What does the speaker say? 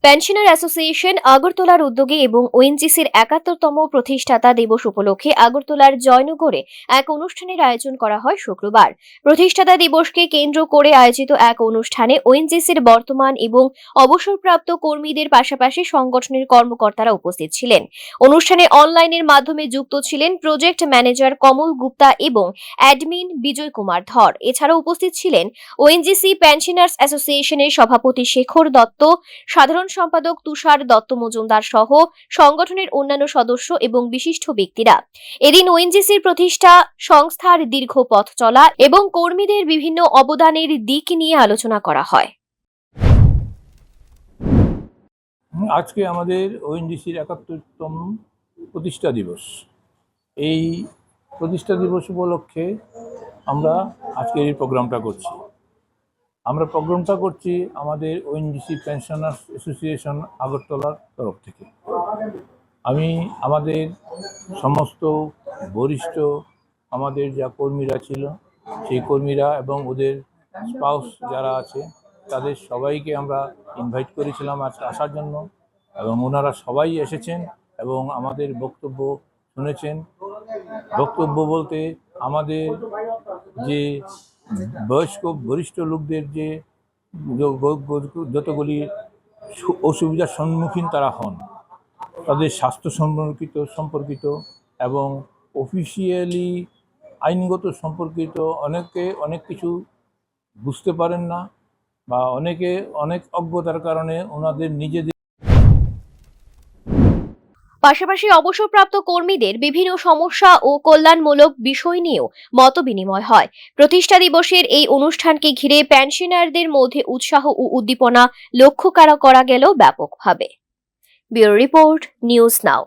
Pensioner association আগরতলার উদ্যোগে এবং ওএনজিসির ৭১তম প্রতিষ্ঠাতা দিবস উপলক্ষে আগরতলার জয়নগরে এক অনুষ্ঠানের আয়োজন করা হয় শুক্রবার। প্রতিষ্ঠাতা দিবসকে কেন্দ্র করে আয়োজিত এক অনুষ্ঠানে ওএনজিসির বর্তমান এবং অবসরপ্রাপ্ত কর্মীদের পাশাপাশি সংগঠনের কর্মকর্তারা উপস্থিত ছিলেন। অনুষ্ঠানে অনলাইনের মাধ্যমে যুক্ত ছিলেন প্রজেক্ট ম্যানেজার কমল গুপ্তা এবং অ্যাডমিন বিজয় কুমার ধর। এছাড়াও উপস্থিত ছিলেন ওএনজিসি পেনশনার্স অ্যাসোসিয়েশনের সভাপতি শেখর দত্ত, সাধারণ সম্পাদক তুষার দত্ত মজুমদার সহ সংগঠনের অন্যান্য সদস্য এবং বিশিষ্ট ব্যক্তিরা। এদিন ওএনজিসির প্রতিষ্ঠা, সংস্থার দীর্ঘ পথ চলা এবং কর্মীদের বিভিন্ন অবদানের দিক নিয়ে আলোচনা করা হয়। আজকে আমাদের ওএনজিসির ৭১তম প্রতিষ্ঠা দিবস। এই প্রতিষ্ঠা দিবস উপলক্ষে আমরা আজকের এই প্রোগ্রামটা করছি। আমাদের ওএনজিসি পেনশনার্স অ্যাসোসিয়েশন আগরতলার তরফ থেকে। আমি আমাদের সমস্ত বরিষ্ঠ আমাদের যা কর্মীরা ছিল, সেই কর্মীরা এবং ওদের স্পাউস যারা আছে তাদের সবাইকে আমরা ইনভাইট করেছিলাম আজকে আসার জন্য, এবং ওনারা সবাই এসেছেন এবং আমাদের বক্তব্য শুনেছেন। বক্তব্য বলতে আমাদের যে বয়স্ক বরিষ্ঠ লোকদের যে যতগুলি অসুবিধার সম্মুখীন তারা হন, তাদের স্বাস্থ্য সম্পর্কিত এবং অফিসিয়ালি আইনগত সম্পর্কিত অনেক কিছু বুঝতে পারেন না, বা অনেক অজ্ঞতার কারণে ওনাদের নিজেদের পাশাপাশি অবসরপ্রাপ্ত কর্মীদের বিভিন্ন সমস্যা ও কল্যাণমূলক বিষয় নিয়েও মতবিনিময় হয়। প্রতিষ্ঠা দিবসের এই অনুষ্ঠানকে ঘিরে পেনশনারদের মধ্যে উৎসাহ ও উদ্দীপনা লক্ষ্য করা গেল ব্যাপকভাবে। Bureau report, news now.